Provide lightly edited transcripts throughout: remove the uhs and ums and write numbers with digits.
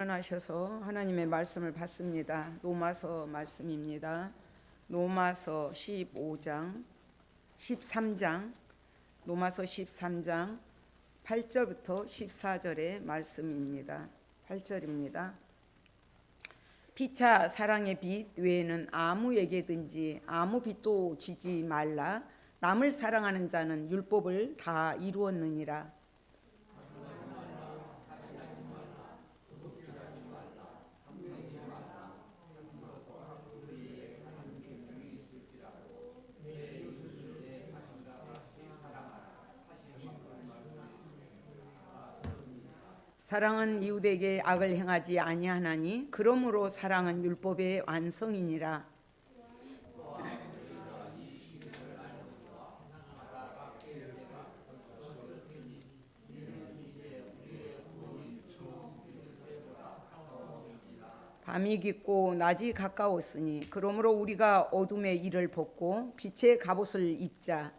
일어나셔서 하나님의 말씀을 받습니다. 로마서 말씀입니다. 로마서 13장 로마서 13장 8절부터 14절의 말씀입니다. 8절입니다. 피차 사랑의 빛 외에는 아무에게든지 아무 빛도 지지 말라. 남을 사랑하는 자는 율법을 다 이루었느니라. 사랑은 이웃에게 악을 행하지 아니하나니 그러므로 사랑은 율법의 완성이니라. 밤이 깊고 낮이 가까웠으니 그러므로 우리가 어둠의 일을 벗고 빛의 갑옷을 입자.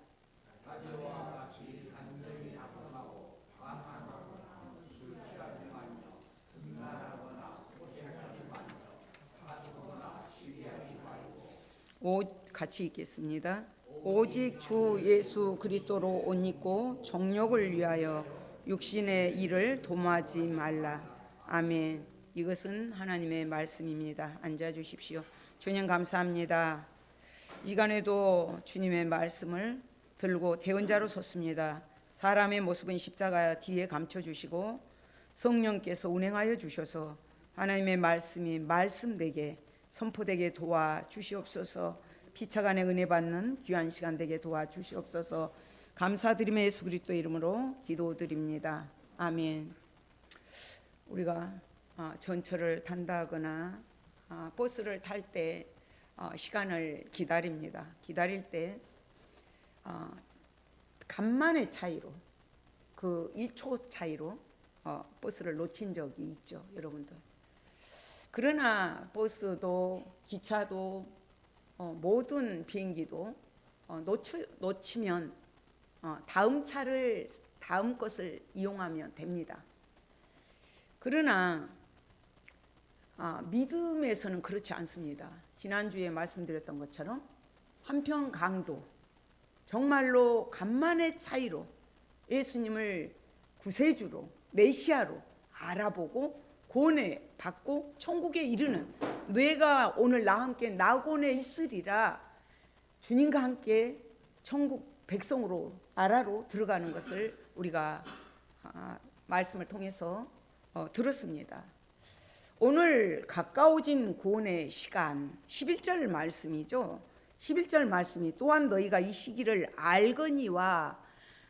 같이 읽겠습니다. 오직 주 예수 그리스도로 옷 입고 정욕을 위하여 육신의 일을 도모하지 말라. 아멘. 이것은 하나님의 말씀입니다. 앉아 주십시오. 주님 감사합니다. 이 시간에도 주님의 말씀을 들고 대언자로 섰습니다. 사람의 모습은 십자가 뒤에 감춰주시고 성령께서 운행하여 주셔서 하나님의 말씀이 말씀되게 선포되게 도와주시옵소서. 피차간의 은혜 받는 귀한 시간 되게 도와주시옵소서. 감사드리며 예수 그리스도 이름으로 기도드립니다. 아멘. 우리가 전철을 탄다거나 버스를 탈 때 시간을 기다립니다. 기다릴 때 간만의 차이로 그 1초 차이로 버스를 놓친 적이 있죠, 여러분들. 그러나 버스도 기차도 모든 비행기도 놓치면 다음 것을 이용하면 됩니다. 그러나 믿음에서는 그렇지 않습니다. 지난주에 말씀드렸던 것처럼 한편 강도 정말로 간만의 차이로 예수님을 구세주로 메시아로 알아보고 구원을 받고 천국에 이르는 뇌가 오늘 나와 함께 낙원에 있으리라 주님과 함께 천국 백성으로 나라로 들어가는 것을 우리가 말씀을 통해서 들었습니다. 오늘 가까워진 구원의 시간 11절 말씀이죠. 11절 말씀이 또한 너희가 이 시기를 알거니와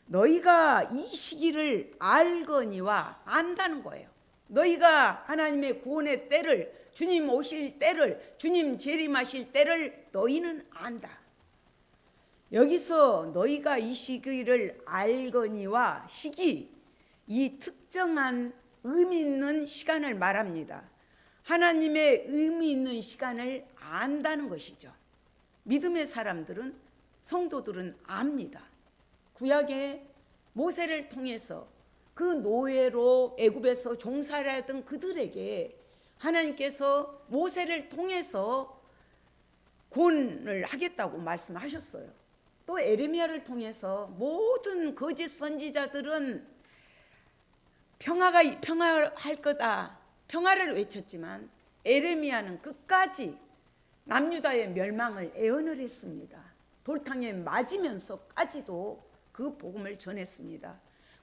너희가 이 시기를 알거니와 안다는 거예요. 너희가 하나님의 구원의 때를 주님 오실 때를 주님 재림하실 때를 너희는 안다. 여기서 너희가 이 시기를 알거니와 시기 이 특정한 의미 있는 시간을 말합니다. 하나님의 의미 있는 시간을 안다는 것이죠. 믿음의 사람들은 성도들은 압니다. 구약의 모세를 통해서 그 노예로 애굽에서 종살이하던 그들에게 하나님께서 모세를 통해서 구원을 하겠다고 말씀하셨어요. 또 에레미야를 통해서 모든 거짓 선지자들은 평화할 거다, 평화를 외쳤지만 에레미야는 끝까지 남유다의 멸망을 예언을 했습니다. 돌탕에 맞으면서까지도 그 복음을 전했습니다.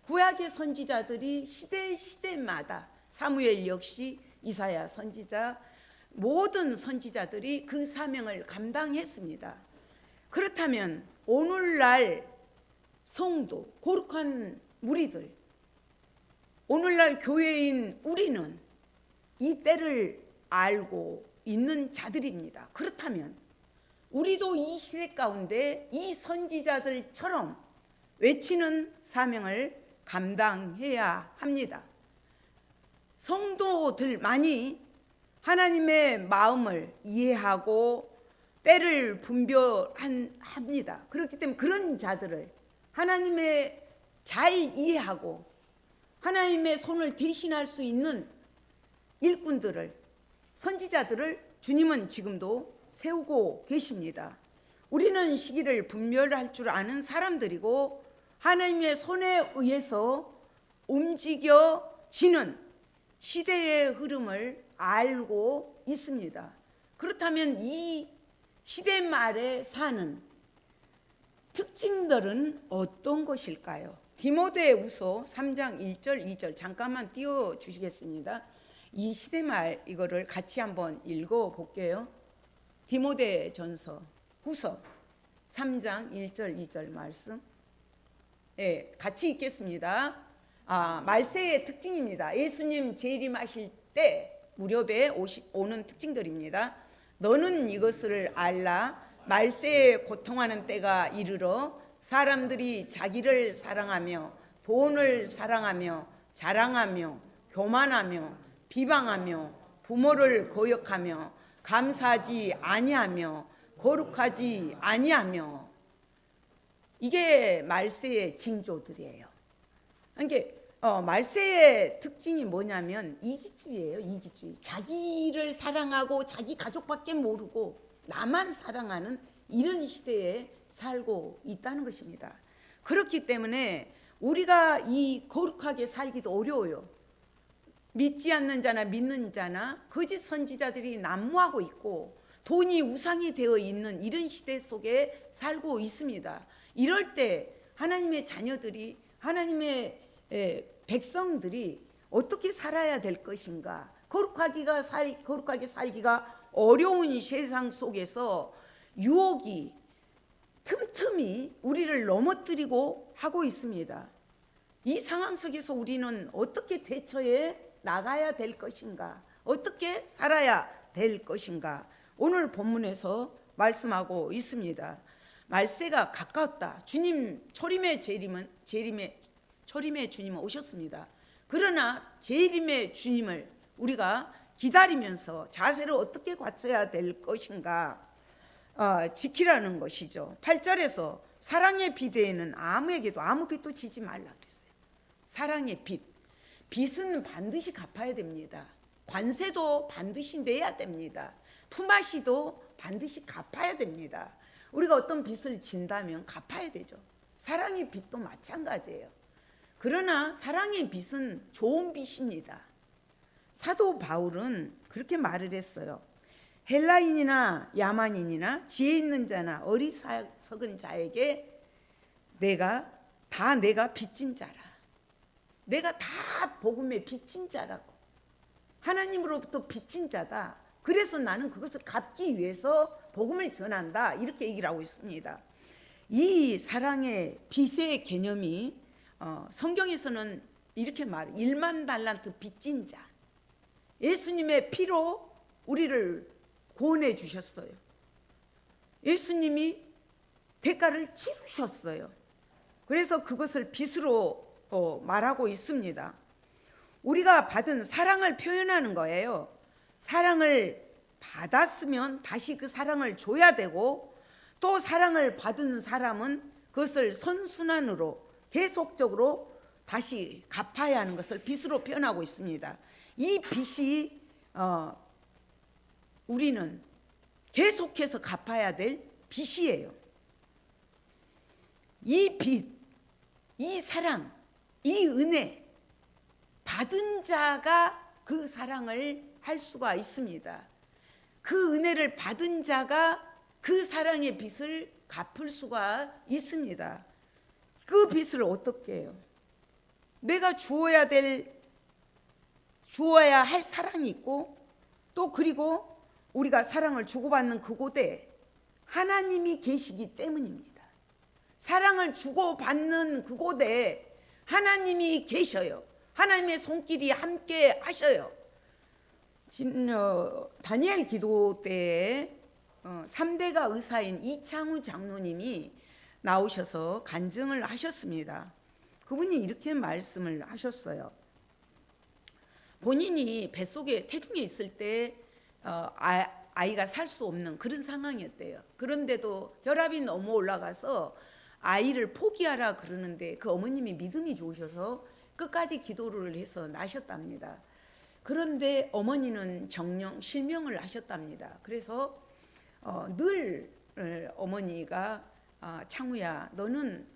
구약의 선지자들이 시대마다 사무엘 역시 이사야 선지자 모든 선지자들이 그 사명을 감당했습니다. 그렇다면 오늘날 성도 거룩한 무리들 오늘날 교회인 우리는 이 때를 알고 있는 자들입니다. 그렇다면 우리도 이 시대 가운데 이 선지자들처럼 외치는 사명을 감당해야 합니다. 성도들만이 하나님의 마음을 이해하고 때를 분별합니다. 그렇기 때문에 그런 자들을 하나님의 잘 이해하고 하나님의 손을 대신할 수 있는 일꾼들을, 선지자들을 주님은 지금도 세우고 계십니다. 우리는 시기를 분별할 줄 아는 사람들이고 하나님의 손에 의해서 움직여지는 시대의 흐름을 알고 있습니다. 그렇다면 이 시대 말에 사는 특징들은 어떤 것일까요? 디모데후서 3장 1절 2절 잠깐만 띄워주시겠습니다. 이 시대 말 이거를 같이 한번 읽어볼게요. 디모데전서 후서 3장 1절 2절 말씀, 예, 같이 읽겠습니다. 말세의 특징입니다. 예수님 재림하실 때 무렵에 오는 특징들입니다. 너는 이것을 알라. 말세에 고통하는 때가 이르러 사람들이 자기를 사랑하며 돈을 사랑하며 자랑하며 교만하며 비방하며 부모를 거역하며 감사하지 아니하며 거룩하지 아니하며, 이게 말세의 징조들이에요. 그러니까 말세의 특징이 뭐냐면 이기주의예요. 이기주의. 자기를 사랑하고 자기 가족밖에 모르고 나만 사랑하는 이런 시대에 살고 있다는 것입니다. 그렇기 때문에 우리가 이 거룩하게 살기도 어려워요. 믿지 않는 자나 믿는 자나 거짓 선지자들이 난무하고 있고 돈이 우상이 되어 있는 이런 시대 속에 살고 있습니다. 이럴 때 하나님의 자녀들이, 하나님의 백성들이 어떻게 살아야 될 것인가? 거룩하게 살기가 어려운 세상 속에서 유혹이 틈틈이 우리를 넘어뜨리고 하고 있습니다. 이 상황 속에서 우리는 어떻게 대처해 나가야 될 것인가? 어떻게 살아야 될 것인가? 오늘 본문에서 말씀하고 있습니다. 말세가 가까웠다. 주님 초림의 주님은 오셨습니다. 그러나 재림의 주님을 우리가 기다리면서 자세를 어떻게 갖춰야 될 것인가 지키라는 것이죠. 8절에서 사랑의 비대에는 아무에게도 아무 빚도 지지 말라 그랬어요. 사랑의 빚. 빚은 반드시 갚아야 됩니다. 관세도 반드시 내야 됩니다. 품앗이도 반드시 갚아야 됩니다. 우리가 어떤 빚을 진다면 갚아야 되죠. 사랑의 빚도 마찬가지예요. 그러나 사랑의 빚은 좋은 빚입니다. 사도 바울은 그렇게 말을 했어요. 헬라인이나 야만인이나 지혜 있는 자나 어리석은 자에게 내가 빚진 자라. 내가 다 복음의 빚진 자라고. 하나님으로부터 빚진 자다. 그래서 나는 그것을 갚기 위해서 복음을 전한다. 이렇게 얘기를 하고 있습니다. 이 사랑의 빚의 개념이 성경에서는 이렇게 말해요. 1만 달란트 빚진 자. 예수님의 피로 우리를 구원해 주셨어요. 예수님이 대가를 치르셨어요. 그래서 그것을 빚으로 말하고 있습니다. 우리가 받은 사랑을 표현하는 거예요. 사랑을 받았으면 다시 그 사랑을 줘야 되고, 또 사랑을 받은 사람은 그것을 선순환으로 계속적으로 다시 갚아야 하는 것을 빚으로 표현하고 있습니다. 이 빚이 우리는 계속해서 갚아야 될 빚이에요. 이 빚, 이 사랑, 이 은혜 받은 자가 그 사랑을 할 수가 있습니다. 그 은혜를 받은 자가 그 사랑의 빚을 갚을 수가 있습니다. 그 빚을 어떻게 해요? 내가 주어야 할 사랑이 있고, 또 그리고 우리가 사랑을 주고받는 그곳에 하나님이 계시기 때문입니다. 사랑을 주고받는 그곳에 하나님이 계셔요. 하나님의 손길이 함께 하셔요. 다니엘 기도 때에 3대가 의사인 이창우 장로님이 나오셔서 간증을 하셨습니다. 그분이 이렇게 말씀을 하셨어요. 본인이 뱃속에 태중에 있을 때 아이가 살 수 없는 그런 상황이었대요. 그런데도 혈압이 너무 올라가서 아이를 포기하라 그러는데 그 어머님이 믿음이 좋으셔서 끝까지 기도를 해서 나셨답니다. 그런데 어머니는 정령 실명을 하셨답니다. 그래서 늘 어머니가 창우야, 너는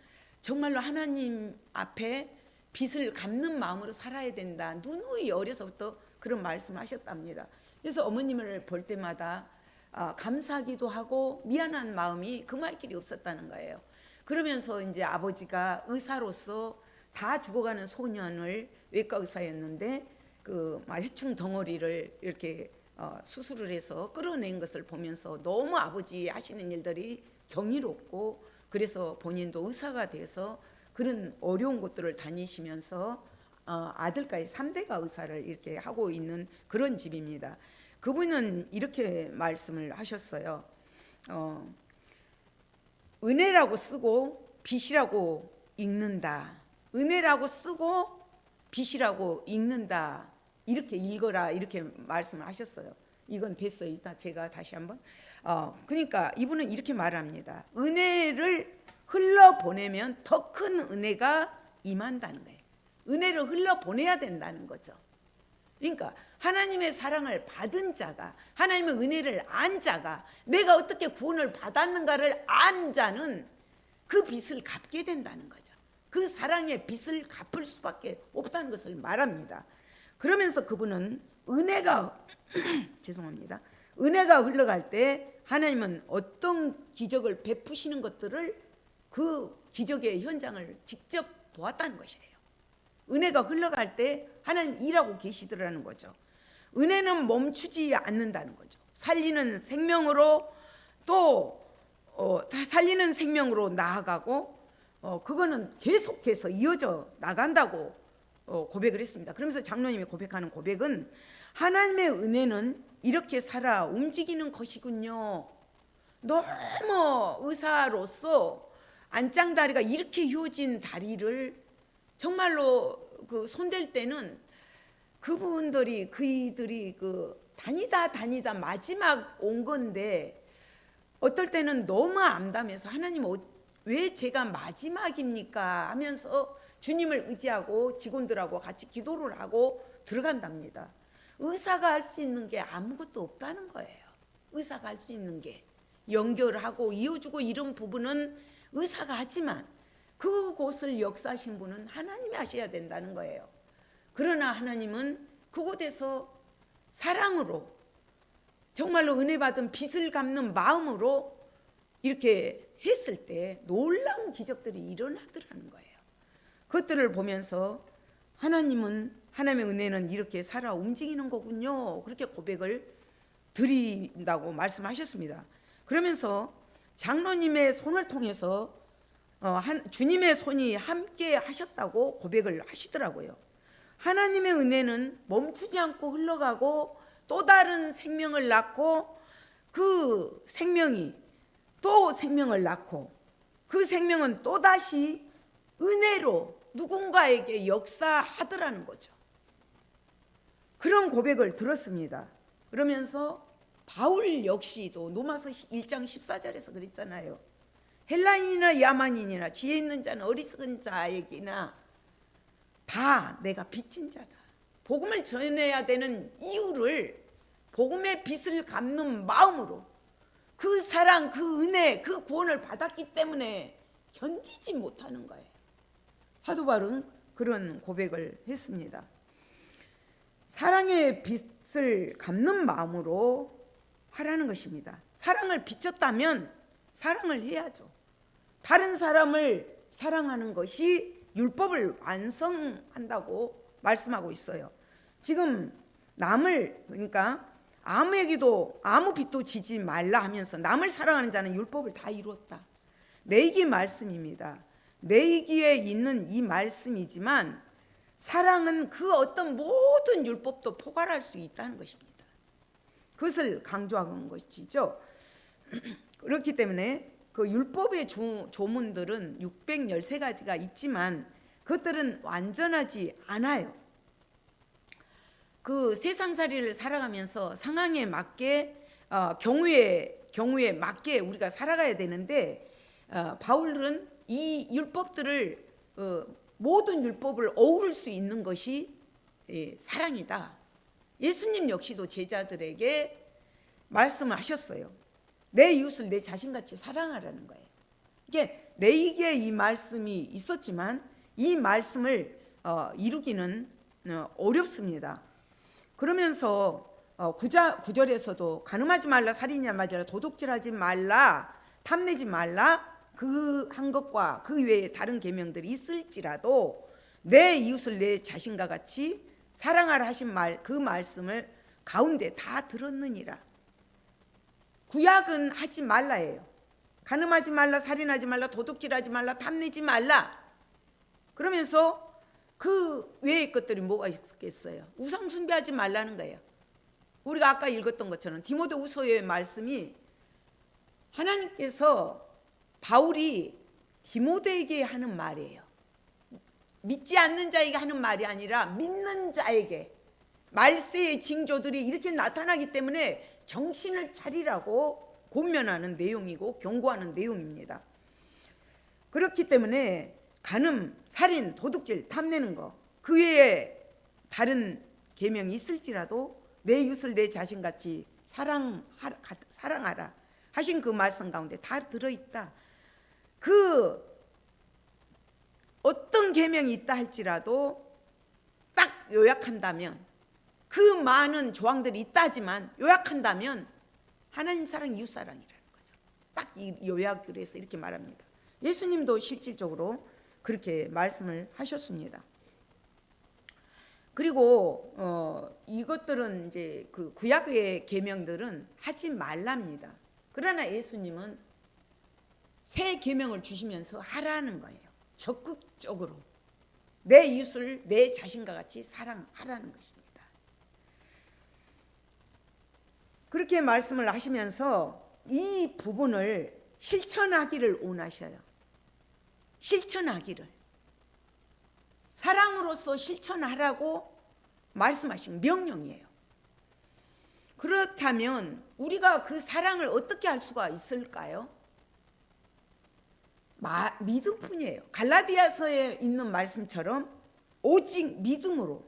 정말로 하나님 앞에 빚을 갚는 마음으로 살아야 된다. 누누이 어려서부터 그런 말씀하셨답니다. 그래서 어머님을 볼 때마다 감사하기도 하고 미안한 마음이 금할 길이 없었다는 거예요. 그러면서 이제 아버지가 의사로서 다 죽어가는 소년을, 외과 의사였는데 그 해충 덩어리를 이렇게 수술을 해서 끌어낸 것을 보면서 너무 아버지 하시는 일들이 경이롭고, 그래서 본인도 의사가 돼서 그런 어려운 곳들을 다니시면서 아들까지 3대가 의사를 이렇게 하고 있는 그런 집입니다. 그분은 이렇게 말씀을 하셨어요. 은혜라고 쓰고 빚이라고 읽는다. 은혜라고 쓰고 빚이라고 읽는다. 이렇게 읽어라, 이렇게 말씀을 하셨어요. 이건 됐어요. 이따 제가 다시 한번. 그러니까 이분은 이렇게 말합니다. 은혜를 흘러보내면 더 큰 은혜가 임한다는 거예요. 은혜를 흘러보내야 된다는 거죠. 그러니까 하나님의 사랑을 받은 자가, 하나님의 은혜를 안 자가, 내가 어떻게 구원을 받았는가를 안 자는 그 빚을 갚게 된다는 거죠. 그 사랑의 빚을 갚을 수밖에 없다는 것을 말합니다. 그러면서 그분은 은혜가 죄송합니다. 은혜가 흘러갈 때 하나님은 어떤 기적을 베푸시는 것들을, 그 기적의 현장을 직접 보았다는 것이에요. 은혜가 흘러갈 때 하나님 일하고 계시더라는 거죠. 은혜는 멈추지 않는다는 거죠. 살리는 생명으로 또 살리는 생명으로 나아가고 그거는 계속해서 이어져 나간다고 고백을 했습니다. 그러면서 장로님이 고백하는 고백은 하나님의 은혜는 이렇게 살아 움직이는 것이군요. 너무 의사로서 안짱다리가 이렇게 휘어진 다리를 정말로 그 손댈 때는 그분들이 그이들이 다니다 마지막 온 건데, 어떨 때는 너무 암담해서 하나님 왜 제가 마지막입니까 하면서 주님을 의지하고 직원들하고 같이 기도를 하고 들어간답니다. 의사가 할 수 있는 게 아무것도 없다는 거예요. 의사가 할 수 있는 게 연결하고 이어주고 이런 부분은 의사가 하지만 그곳을 역사하신 분은 하나님이 하셔야 된다는 거예요. 그러나 하나님은 그곳에서 사랑으로, 정말로 은혜 받은 빚을 갚는 마음으로 이렇게 했을 때 놀라운 기적들이 일어나더라는 거예요. 그것들을 보면서 하나님은, 하나님의 은혜는 이렇게 살아 움직이는 거군요, 그렇게 고백을 드린다고 말씀하셨습니다. 그러면서 장로님의 손을 통해서 주님의 손이 함께 하셨다고 고백을 하시더라고요. 하나님의 은혜는 멈추지 않고 흘러가고 또 다른 생명을 낳고, 그 생명이 또 생명을 낳고, 그 생명은 또다시 은혜로 누군가에게 역사하더라는 거죠. 그런 고백을 들었습니다. 그러면서 바울 역시도 로마서 1장 14절에서 그랬잖아요. 헬라인이나 야만인이나 지혜 있는 자는 어리석은 자에게나 다 내가 빚진 자다. 복음을 전해야 되는 이유를 복음의 빚을 갚는 마음으로, 그 사랑, 그 은혜, 그 구원을 받았기 때문에 견디지 못하는 거예요. 사도 바울은 그런 고백을 했습니다. 사랑의 빚을 갚는 마음으로 하라는 것입니다. 사랑을 빚졌다면 사랑을 해야죠. 다른 사람을 사랑하는 것이 율법을 완성한다고 말씀하고 있어요. 지금 남을, 그러니까 아무에게도 아무 빚도 지지 말라 하면서 남을 사랑하는 자는 율법을 다 이루었다. 내기의 말씀입니다. 내기에 있는 이 말씀이지만 사랑은 그 어떤 모든 율법도 포괄할 수 있다는 것입니다. 그것을 강조한 것이죠. 그렇기 때문에 그 율법의 조문들은 613가지가 있지만 그것들은 완전하지 않아요. 그 세상살이를 살아가면서 상황에 맞게 경우에 맞게 우리가 살아가야 되는데, 바울은 이 율법들을 모든 율법을 어우를 수 있는 것이 사랑이다. 예수님 역시도 제자들에게 말씀을 하셨어요. 내 이웃을 내 자신같이 사랑하라는 거예요. 이게 내게 이 말씀이 있었지만 이 말씀을 이루기는 어렵습니다. 그러면서 구절에서도 간음하지 말라, 살인하지 말라, 도둑질하지 말라, 탐내지 말라, 그 한 것과 그 외에 다른 계명들이 있을지라도 내 이웃을 내 자신과 같이 사랑하라 하신 그 말씀을 가운데 다 들었느니라. 구약은 하지 말라예요. 간음하지 말라, 살인하지 말라, 도둑질하지 말라, 탐내지 말라. 그러면서 그 외의 것들이 뭐가 있겠어요? 우상 숭배하지 말라는 거예요. 우리가 아까 읽었던 것처럼 디모데후서의 말씀이 하나님께서 바울이 디모데에게 하는 말이에요. 믿지 않는 자에게 하는 말이 아니라 믿는 자에게 말세의 징조들이 이렇게 나타나기 때문에 정신을 차리라고 권면하는 내용이고 경고하는 내용입니다. 그렇기 때문에 간음, 살인, 도둑질, 탐내는 거, 그 외에 다른 계명이 있을지라도 내 이웃을 내 자신같이 사랑하라 하신 그 말씀 가운데 다 들어있다. 그 어떤 계명이 있다 할지라도 딱 요약한다면, 그 많은 조항들이 있다지만 요약한다면 하나님 사랑, 이웃 사랑이라는 거죠. 딱 이 요약을 해서 이렇게 말합니다. 예수님도 실질적으로 그렇게 말씀을 하셨습니다. 그리고 이것들은 이제 그 구약의 계명들은 하지 말랍니다. 그러나 예수님은 새 계명을 주시면서 하라는 거예요. 적극적으로 내 이웃을 내 자신과 같이 사랑하라는 것입니다. 그렇게 말씀을 하시면서 이 부분을 실천하기를 원하셔요. 실천하기를, 사랑으로서 실천하라고 말씀하신 명령이에요. 그렇다면 우리가 그 사랑을 어떻게 할 수가 있을까요? 믿음뿐이에요. 갈라디아서에 있는 말씀처럼 오직 믿음으로,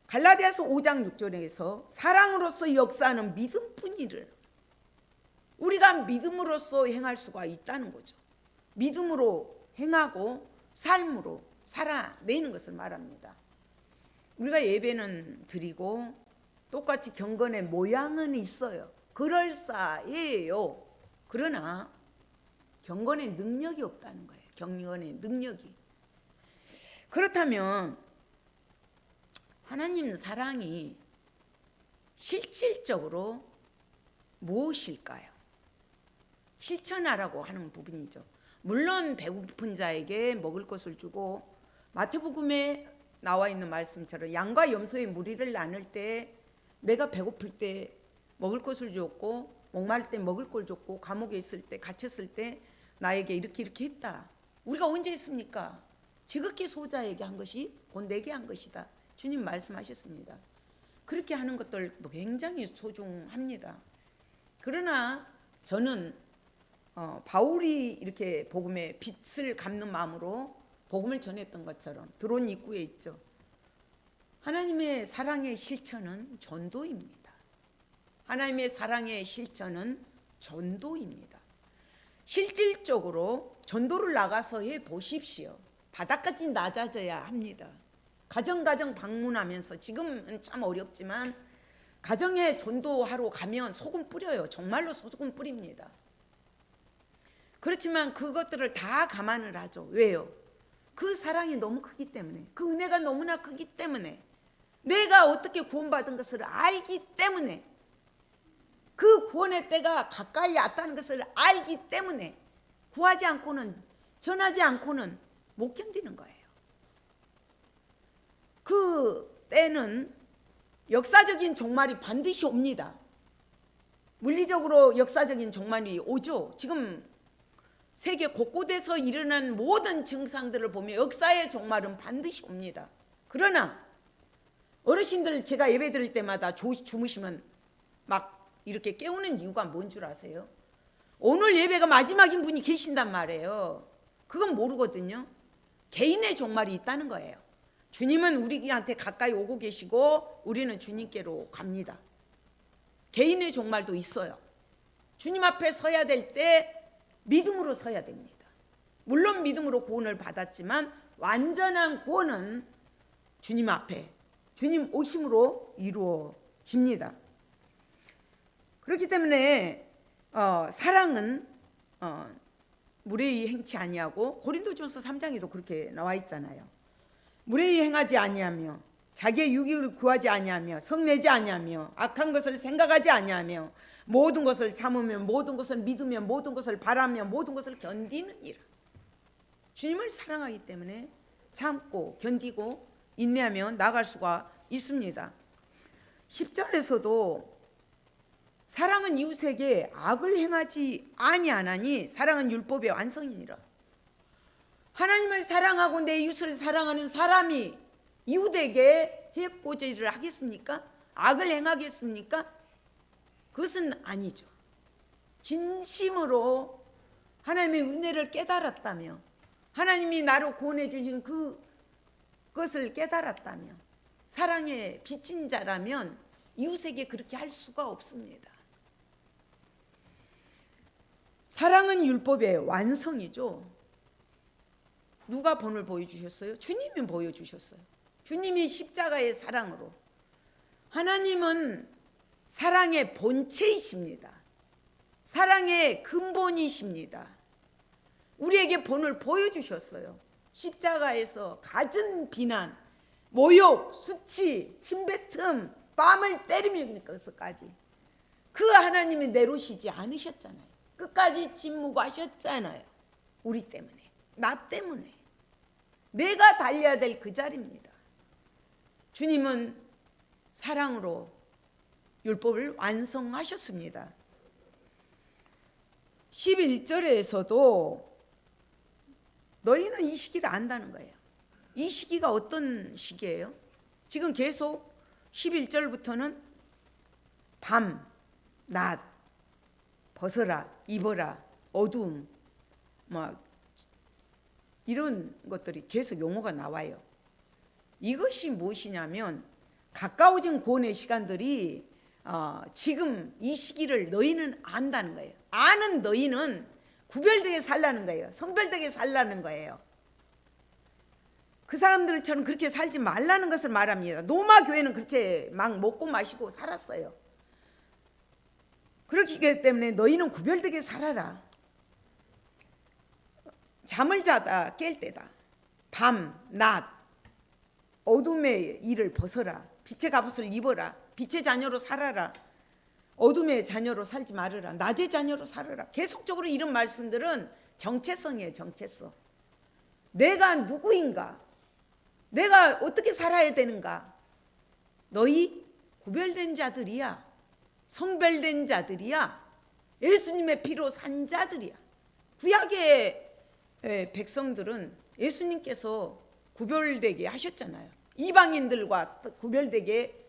갈라디아서 5장 6절에서 사랑으로서 역사하는 믿음뿐이를 우리가 믿음으로써 행할 수가 있다는 거죠. 믿음으로 행하고 삶으로 살아내는 것을 말합니다. 우리가 예배는 드리고 똑같이 경건의 모양은 있어요. 그럴싸해요. 그러나 경건의 능력이 없다는 거예요. 경건의 능력이. 그렇다면 하나님 사랑이 실질적으로 무엇일까요? 실천하라고 하는 부분이죠. 물론 배고픈 자에게 먹을 것을 주고, 마태복음에 나와 있는 말씀처럼 양과 염소의 무리를 나눌 때 내가 배고플 때 먹을 것을 줬고, 목마를 때 먹을 걸 줬고, 감옥에 있을 때, 갇혔을 때 나에게 이렇게 했다. 우리가 언제 했습니까? 지극히 소자에게 한 것이 곧 내게 한 것이다. 주님 말씀하셨습니다. 그렇게 하는 것들 굉장히 소중합니다. 그러나 저는 바울이 이렇게 복음의 빛을 갚는 마음으로 복음을 전했던 것처럼 드론 입구에 있죠. 하나님의 사랑의 실천은 전도입니다. 하나님의 사랑의 실천은 전도입니다. 실질적으로 전도를 나가서 해 보십시오. 바닥까지 낮아져야 합니다. 가정 방문하면서, 지금은 참 어렵지만 가정에 전도하러 가면 소금 뿌려요. 정말로 소금 뿌립니다. 그렇지만 그것들을 다 감안을 하죠. 왜요? 그 사랑이 너무 크기 때문에, 그 은혜가 너무나 크기 때문에, 내가 어떻게 구원받은 것을 알기 때문에, 그 구원의 때가 가까이 왔다는 것을 알기 때문에 구하지 않고는, 전하지 않고는 못 견디는 거예요. 그 때는 역사적인 종말이 반드시 옵니다. 물리적으로 역사적인 종말이 오죠. 지금 세계 곳곳에서 일어난 모든 증상들을 보면 역사의 종말은 반드시 옵니다. 그러나 어르신들, 제가 예배 드릴 때마다 주무시면 막 이렇게 깨우는 이유가 뭔 줄 아세요? 오늘 예배가 마지막인 분이 계신단 말이에요. 그건 모르거든요. 개인의 종말이 있다는 거예요. 주님은 우리한테 가까이 오고 계시고 우리는 주님께로 갑니다. 개인의 종말도 있어요. 주님 앞에 서야 될 때 믿음으로 서야 됩니다. 물론 믿음으로 구원을 받았지만 완전한 구원은 주님 앞에 주님 오심으로 이루어집니다. 그렇기 때문에 사랑은 무례히 행치 아니하고, 고린도전서 3장에도 그렇게 나와 있잖아요. 무례히 행하지 아니하며 자기의 유익을 구하지 아니하며 성내지 아니하며 악한 것을 생각하지 아니하며 모든 것을 참으며 모든 것을 믿으며 모든 것을 바라며 모든 것을 견디느니라. 주님을 사랑하기 때문에 참고 견디고 인내하며 나갈 수가 있습니다. 10절에서도 사랑은 이웃에게 악을 행하지 아니하나니 사랑은 율법의 완성이니라. 하나님을 사랑하고 내 이웃을 사랑하는 사람이 이웃에게 해코지를 하겠습니까? 악을 행하겠습니까? 그것은 아니죠. 진심으로 하나님의 은혜를 깨달았다며, 하나님이 나를 구원해 주신 그것을 깨달았다며, 사랑에 비친 자라면 이웃에게 그렇게 할 수가 없습니다. 사랑은 율법의 완성이죠. 누가 본을 보여주셨어요? 주님이 보여주셨어요. 주님이 십자가의 사랑으로. 하나님은 사랑의 본체이십니다. 사랑의 근본이십니다. 우리에게 본을 보여주셨어요. 십자가에서 갖은 비난, 모욕, 수치, 침뱉음, 뺨을 때리면서까지 그 하나님이 내놓으시지 않으셨잖아요. 끝까지 침묵하셨잖아요. 우리 때문에, 나 때문에. 내가 달려야 될 그 자리입니다. 주님은 사랑으로 율법을 완성하셨습니다. 11절에서도 너희는 이 시기를 안다는 거예요. 이 시기가 어떤 시기예요? 지금 계속 11절부터는 밤, 낮, 벗어라, 입어라, 어두움, 이런 것들이 계속 용어가 나와요. 이것이 무엇이냐면 가까워진 구원의 시간들이 지금 이 시기를 너희는 안다는 거예요. 아는 너희는 구별되게 살라는 거예요. 성별되게 살라는 거예요. 그 사람들처럼 그렇게 살지 말라는 것을 말합니다. 노마 교회는 그렇게 막 먹고 마시고 살았어요. 그렇기 때문에 너희는 구별되게 살아라. 잠을 자다 깰 때다. 밤, 낮, 어둠의 일을 벗어라. 빛의 갑옷을 입어라. 빛의 자녀로 살아라. 어둠의 자녀로 살지 말아라. 낮의 자녀로 살아라. 계속적으로 이런 말씀들은 정체성이에요. 정체성. 내가 누구인가? 내가 어떻게 살아야 되는가? 너희 구별된 자들이야. 성별된 자들이야. 예수님의 피로 산 자들이야. 구약의 백성들은 예수님께서 구별되게 하셨잖아요. 이방인들과 구별되게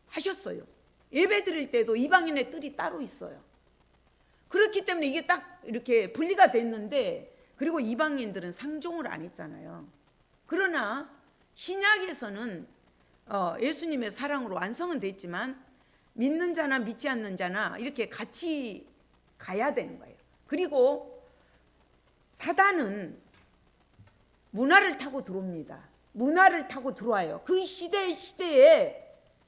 하셨어요. 예배 드릴 때도 이방인의 뜰이 따로 있어요. 그렇기 때문에 이게 딱 이렇게 분리가 됐는데, 그리고 이방인들은 상종을 안 했잖아요. 그러나 신약에서는 예수님의 사랑으로 완성은 됐지만 믿는 자나 믿지 않는 자나 이렇게 같이 가야 되는 거예요. 그리고 사단은 문화를 타고 들어옵니다. 문화를 타고 들어와요. 그 시대에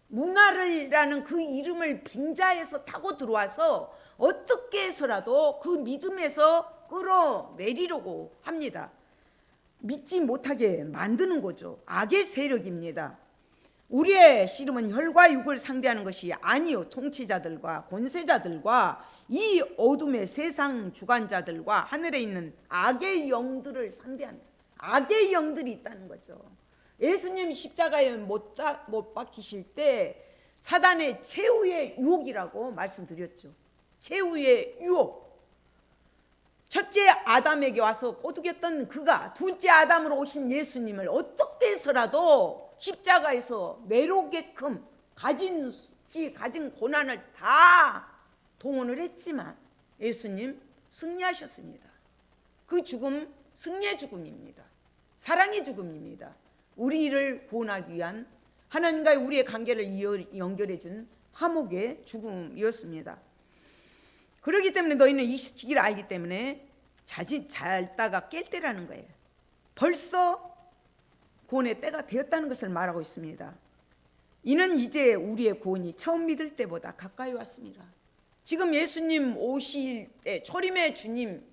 문화라는 그 이름을 빙자해서 타고 들어와서 어떻게 해서라도 그 믿음에서 끌어내리려고 합니다. 믿지 못하게 만드는 거죠. 악의 세력입니다. 우리의 씨름은 혈과 육을 상대하는 것이 아니요 통치자들과 권세자들과 이 어둠의 세상 주관자들과 하늘에 있는 악의 영들을 상대합니다. 악의 영들이 있다는 거죠. 예수님 십자가에 못 박히실 때 사단의 최후의 유혹이라고 말씀드렸죠. 최후의 유혹. 첫째 아담에게 와서 꼬드겼던 그가 둘째 아담으로 오신 예수님을 어떻게 해서라도 십자가에서 내려오게끔 가진 수치, 가진 고난을 다 동원을 했지만 예수님 승리하셨습니다. 그 죽음 승리의 죽음입니다. 사랑의 죽음입니다. 우리를 구원하기 위한 하나님과의 우리의 관계를 연결해 준 화목의 죽음이었습니다. 그렇기 때문에 너희는 이 시기를 알기 때문에 자칫 잘다가 깰 때라는 거예요. 벌써 구원의 때가 되었다는 것을 말하고 있습니다. 이는 이제 우리의 구원이 처음 믿을 때보다 가까이 왔습니다. 지금 예수님 오실 때 초림의 주님,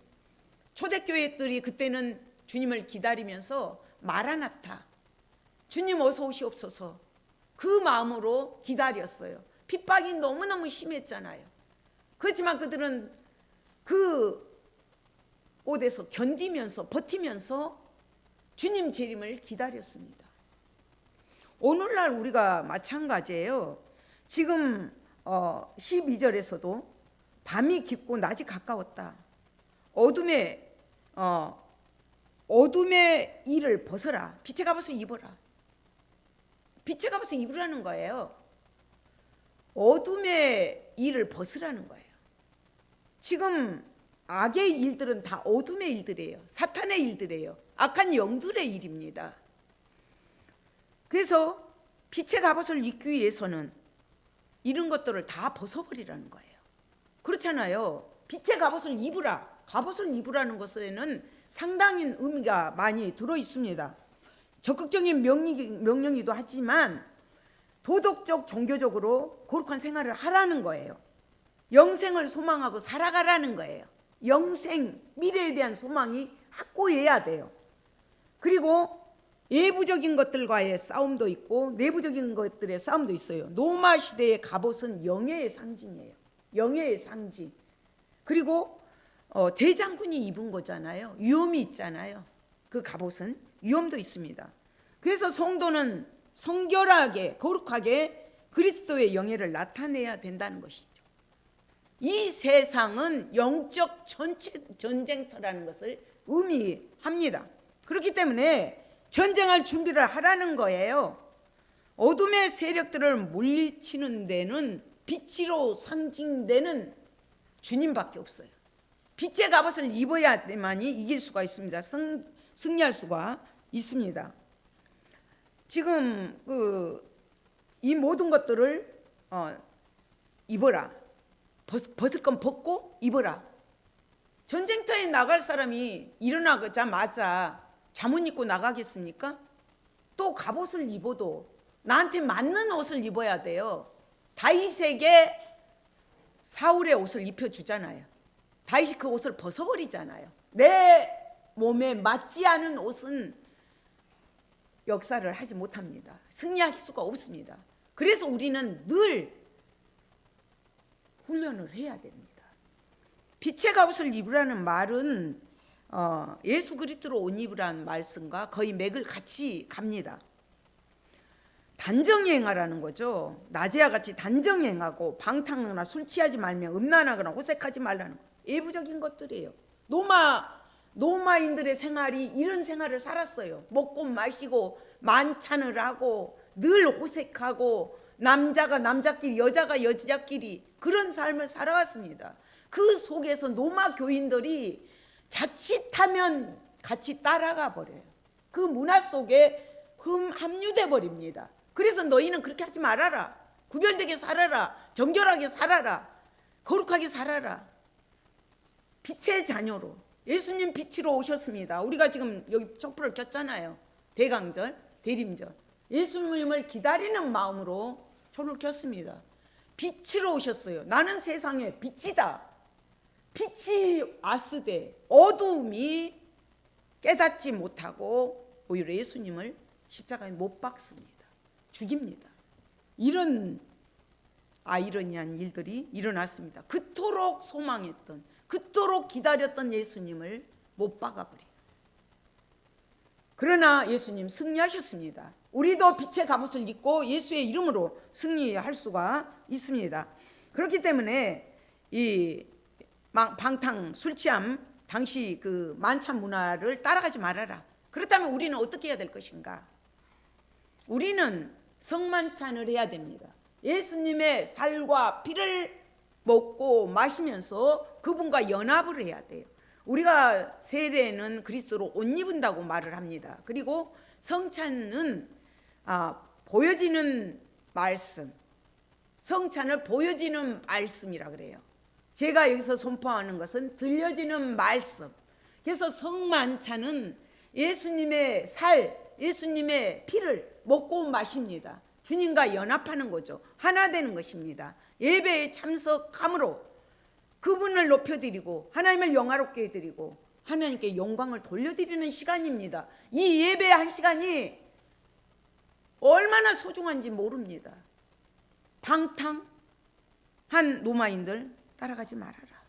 초대교회들이 그때는 주님을 기다리면서 마라나타, 주님 어서 오시옵소서, 그 마음으로 기다렸어요. 핍박이 너무너무 심했잖아요. 그렇지만 그들은 그 곳에서 견디면서 버티면서 주님 재림을 기다렸습니다. 오늘날 우리가 마찬가지예요. 지금 12절에서도 밤이 깊고 낮이 가까웠다. 어둠의 일을 벗어라. 빛의 갑옷을 입어라. 빛의 갑옷을 입으라는 거예요. 어둠의 일을 벗으라는 거예요. 지금 악의 일들은 다 어둠의 일들이에요. 사탄의 일들이에요. 악한 영들의 일입니다. 그래서 빛의 갑옷을 입기 위해서는 이런 것들을 다 벗어버리라는 거예요. 그렇잖아요. 빛의 갑옷을 입으라. 갑옷을 입으라는 것에는 상당히 의미가 많이 들어 있습니다. 적극적인 명령이기도 하지만 도덕적, 종교적으로 거룩한 생활을 하라는 거예요. 영생을 소망하고 살아가라는 거예요. 영생, 미래에 대한 소망이 확고해야 돼요. 그리고 외부적인 것들과의 싸움도 있고 내부적인 것들의 싸움도 있어요. 노마 시대의 갑옷은 영예의 상징이에요. 영예의 상징. 그리고 대장군이 입은 거잖아요. 위험이 있잖아요. 그 갑옷은 위험도 있습니다. 그래서 성도는 성결하게 거룩하게 그리스도의 영예를 나타내야 된다는 것이죠. 이 세상은 영적 전쟁터라는 것을 의미합니다. 그렇기 때문에 전쟁할 준비를 하라는 거예요. 어둠의 세력들을 물리치는 데는 빛으로 상징되는 주님밖에 없어요. 빛의 갑옷을 입어야만이 이길 수가 있습니다. 승리할 수가 있습니다. 지금 이 모든 것들을 입어라. 벗을 건 벗고 입어라. 전쟁터에 나갈 사람이 일어나자마자 잠옷 입고 나가겠습니까? 또 갑옷을 입어도 나한테 맞는 옷을 입어야 돼요. 다윗에게 사울의 옷을 입혀주잖아요. 다윗이 그 옷을 벗어버리잖아요. 내 몸에 맞지 않은 옷은 역사를 하지 못합니다. 승리할 수가 없습니다. 그래서 우리는 늘 훈련을 해야 됩니다. 빛의 갑옷을 입으라는 말은 예수 그리스도로 옷 입으라는 말씀과 거의 맥을 같이 갑니다. 단정행하라는 거죠. 낮에와 같이 단정행하고 방탕하거나 술 취하지 말며 음란하거나 호색하지 말라는 거. 외부적인 것들이에요. 노마인들의 생활이 이런 생활을 살았어요. 먹고 마시고 만찬을 하고 늘 호색하고 남자가 남자끼리 여자가 여자끼리 그런 삶을 살아왔습니다. 그 속에서 노마 교인들이 자칫하면 같이 따라가 버려요. 그 문화 속에 함유돼 버립니다. 그래서 너희는 그렇게 하지 말아라. 구별되게 살아라. 정결하게 살아라. 거룩하게 살아라. 빛의 자녀로 예수님 빛으로 오셨습니다. 우리가 지금 여기 촛불을 켰잖아요. 대강절, 대림절. 예수님을 기다리는 마음으로 초를 켰습니다. 빛으로 오셨어요. 나는 세상의 빛이다. 빛이 왔으되 어두움이 깨닫지 못하고 오히려 예수님을 십자가에 못 박습니다. 죽입니다. 이런 아이러니한 일들이 일어났습니다. 그토록 소망했던, 그토록 기다렸던 예수님을 못 박아버려요. 그러나 예수님 승리하셨습니다. 우리도 빛의 갑옷을 입고 예수의 이름으로 승리할 수가 있습니다. 그렇기 때문에 이 방탕, 술 취함, 당시 그 만찬 문화를 따라가지 말아라. 그렇다면 우리는 어떻게 해야 될 것인가? 우리는 성만찬을 해야 됩니다. 예수님의 살과 피를 먹고 마시면서 그분과 연합을 해야 돼요. 우리가 세례는 그리스도로 옷 입은다고 말을 합니다. 그리고 성찬은 보여지는 말씀, 성찬을 보여지는 말씀이라 그래요. 제가 여기서 선포하는 것은 들려지는 말씀. 그래서 성만찬은 예수님의 예수님의 피를 먹고 마십니다. 주님과 연합하는 거죠. 하나 되는 것입니다. 예배에 참석함으로 그분을 높여드리고 하나님을 영화롭게 해드리고 하나님께 영광을 돌려드리는 시간입니다. 이 예배 한 시간이 얼마나 소중한지 모릅니다. 방탕한 로마인들 따라가지 말아라.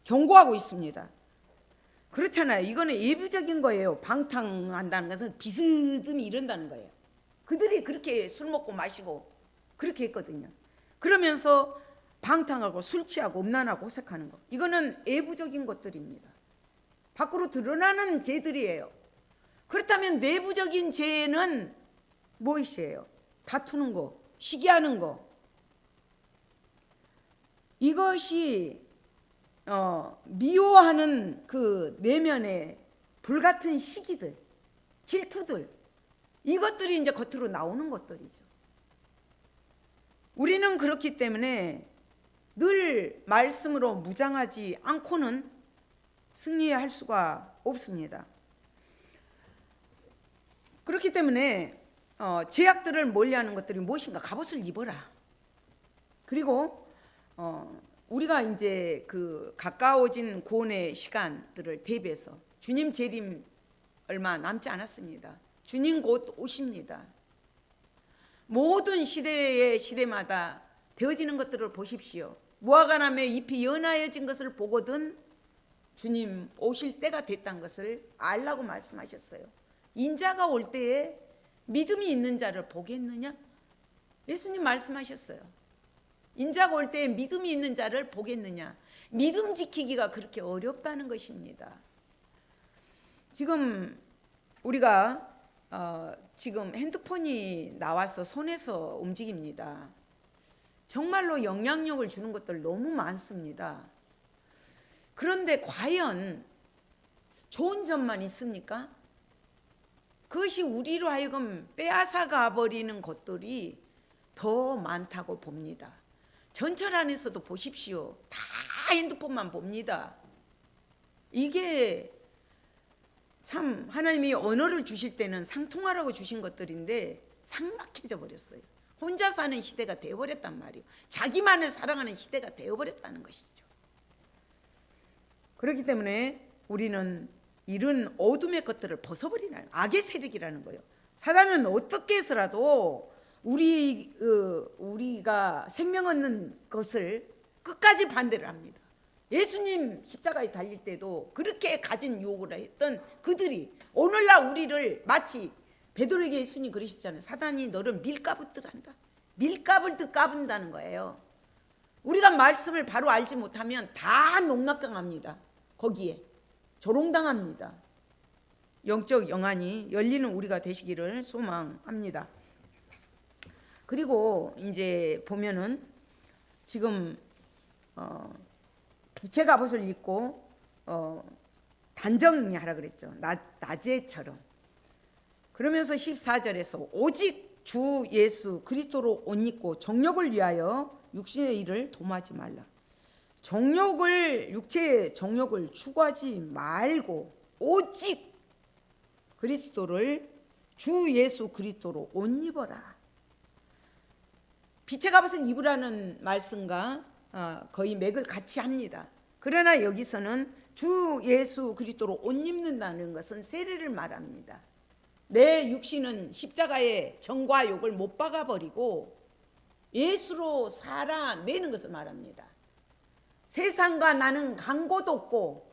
경고하고 있습니다. 그렇잖아요. 이거는 예부적인 거예요. 방탕한다는 것은 비스듬히 이런다는 거예요. 그들이 그렇게 술 먹고 마시고 그렇게 했거든요. 그러면서 방탕하고 술 취하고 음란하고 호색하는 거, 이거는 예부적인 것들입니다. 밖으로 드러나는 죄들이에요. 그렇다면 내부적인 죄는 무엇이에요? 다투는 거, 시기하는 거. 이것이 미워하는 그 내면의 불같은 시기들, 질투들, 이것들이 이제 겉으로 나오는 것들이죠. 우리는 그렇기 때문에 늘 말씀으로 무장하지 않고는 승리할 수가 없습니다. 그렇기 때문에 죄악들을 멀리하는 것들이 무엇인가? 갑옷을 입어라. 그리고 우리가 이제 그 가까워진 구원의 시간들을 대비해서 주님 재림 얼마 남지 않았습니다. 주님 곧 오십니다. 모든 시대마다 되어지는 것들을 보십시오. 무화과나무의 잎이 연하여진 것을 보거든 주님 오실 때가 됐다는 것을 알라고 말씀하셨어요. 인자가 올 때에 믿음이 있는 자를 보겠느냐? 예수님 말씀하셨어요. 인자가 올 때에 믿음이 있는 자를 보겠느냐? 믿음 지키기가 그렇게 어렵다는 것입니다. 지금 우리가 지금 핸드폰이 나와서 손에서 움직입니다. 정말로 영향력을 주는 것들 너무 많습니다. 그런데 과연 좋은 점만 있습니까? 그것이 우리로 하여금 빼앗아가 버리는 것들이 더 많다고 봅니다. 전철 안에서도 보십시오. 다 핸드폰만 봅니다. 이게 참 하나님이 언어를 주실 때는 상통하라고 주신 것들인데 삭막해져 버렸어요. 혼자 사는 시대가 되어버렸단 말이에요. 자기만을 사랑하는 시대가 되어버렸다는 것이죠. 그렇기 때문에 우리는 이런 어둠의 것들을 벗어버리는 악의 세력이라는 거예요. 사단은 어떻게 해서라도 우리가 생명 얻는 것을 끝까지 반대를 합니다. 예수님 십자가에 달릴 때도 그렇게 가진 유혹을 했던 그들이 오늘날 우리를 마치 베드로에게 예수님 그러셨잖아요. 사단이 너를 밀가부뜨한다. 밀가부를 까분다는 거예요. 우리가 말씀을 바로 알지 못하면 다 농락당합니다. 거기에 조롱당합니다. 영적 영안이 열리는 우리가 되시기를 소망합니다. 그리고 이제 보면은 지금 부채 갑옷을 입고 단정하라 그랬죠. 낮에처럼. 그러면서 14절에서 오직 주 예수 그리스도로 옷 입고 정욕을 위하여 육신의 일을 도모하지 말라. 육체의 정욕을 추구하지 말고 오직 그리스도를 주 예수 그리스도로 옷 입어라. 빛의 갑옷을 입으라는 말씀과 거의 맥을 같이 합니다. 그러나 여기서는 주 예수 그리스도로 옷 입는다는 것은 세례를 말합니다. 내 육신은 십자가에 정과 욕을 못 박아버리고 예수로 살아내는 것을 말합니다. 세상과 나는 간고도 없고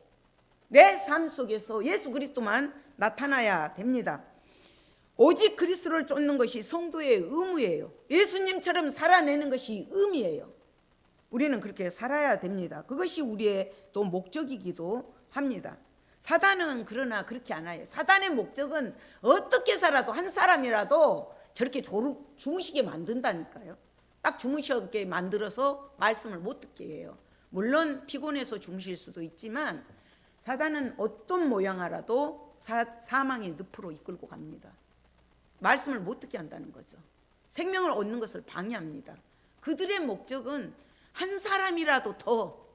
내 삶 속에서 예수 그리스도만 나타나야 됩니다. 오직 그리스도를 쫓는 것이 성도의 의무예요. 예수님처럼 살아내는 것이 의미예요. 우리는 그렇게 살아야 됩니다. 그것이 우리의 또 목적이기도 합니다. 사단은 그러나 그렇게 안 해요. 사단의 목적은 어떻게 살아도 한 사람이라도 저렇게 주무시게 만든다니까요. 딱 주무시게 만들어서 말씀을 못 듣게 해요. 물론 피곤해서 주무실 수도 있지만 사단은 어떤 모양이라도 사망의 늪으로 이끌고 갑니다. 말씀을 못 듣게 한다는 거죠. 생명을 얻는 것을 방해합니다. 그들의 목적은 한 사람이라도 더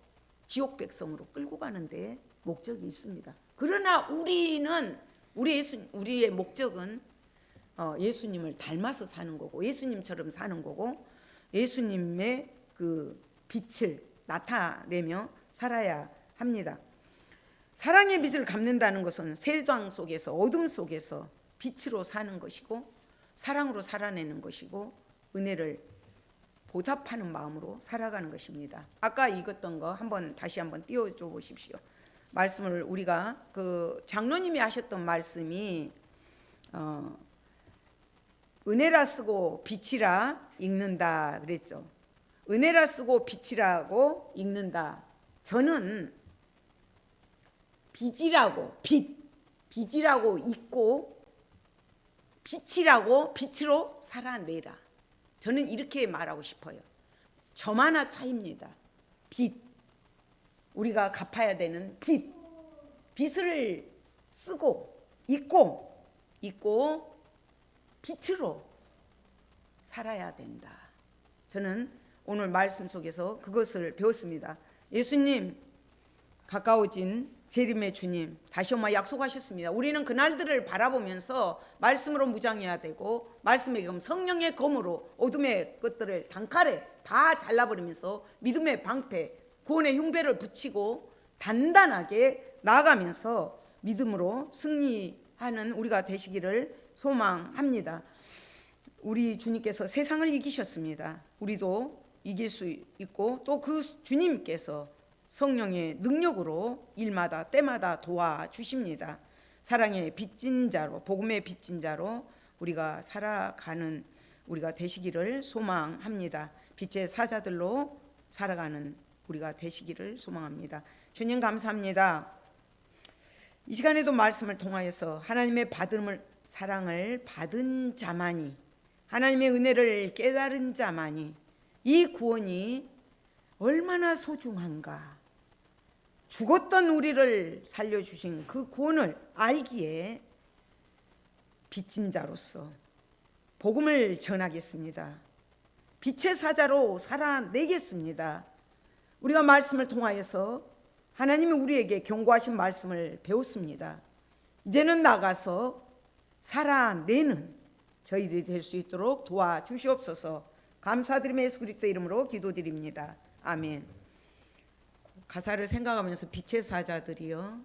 지옥 백성으로 끌고 가는데 목적이 있습니다. 그러나 우리의 목적은 예수님을 닮아서 사는 거고, 예수님처럼 사는 거고, 예수님의 그 빛을 나타내며 살아야 합니다. 사랑의 빛을 갚는다는 것은 세상 속에서, 어둠 속에서 빛으로 사는 것이고, 사랑으로 살아내는 것이고, 은혜를 보답하는 마음으로 살아가는 것입니다. 아까 읽었던 거 다시 한번 띄워줘 보십시오. 말씀을 우리가 그 장로님이 하셨던 말씀이 은혜라 쓰고 빛이라 읽는다 그랬죠. 은혜라 쓰고 빛이라고 읽는다. 저는 빛이라고 읽고 빛이라고 빛으로 살아내라. 저는 이렇게 말하고 싶어요. 점 하나 차이입니다. 빛, 우리가 갚아야 되는 빛을 쓰고 읽고 빛으로 살아야 된다. 저는 오늘 말씀 속에서 그것을 배웠습니다. 예수님, 가까워진 재림의 주님 다시 한번 약속하셨습니다. 우리는 그날들을 바라보면서 말씀으로 무장해야 되고, 말씀의 검, 성령의 검으로 어둠의 것들을 단칼에 다 잘라버리면서 믿음의 방패, 구원의 흉배를 붙이고 단단하게 나아가면서 믿음으로 승리하는 우리가 되시기를 소망합니다. 우리 주님께서 세상을 이기셨습니다. 우리도 이길 수 있고, 또 그 주님께서 성령의 능력으로 일마다 때마다 도와주십니다. 사랑의 빚진 자로, 복음의 빚진 자로 우리가 살아가는 우리가 되시기를 소망합니다. 빛의 사자들로 살아가는 우리가 되시기를 소망합니다. 주님 감사합니다. 이 시간에도 말씀을 통하여서 하나님의 사랑을 받은 자만이, 하나님의 은혜를 깨달은 자만이 이 구원이 얼마나 소중한가, 죽었던 우리를 살려주신 그 구원을 알기에 빚진 자로서 복음을 전하겠습니다. 빛의 사자로 살아내겠습니다. 우리가 말씀을 통하여서 하나님이 우리에게 경고하신 말씀을 배웠습니다. 이제는 나가서 살아내는 저희들이 될 수 있도록 도와주시옵소서. 감사드리며 예수 그리스도 이름으로 기도드립니다. 아멘. 가사를 생각하면서 빛의 사자들이여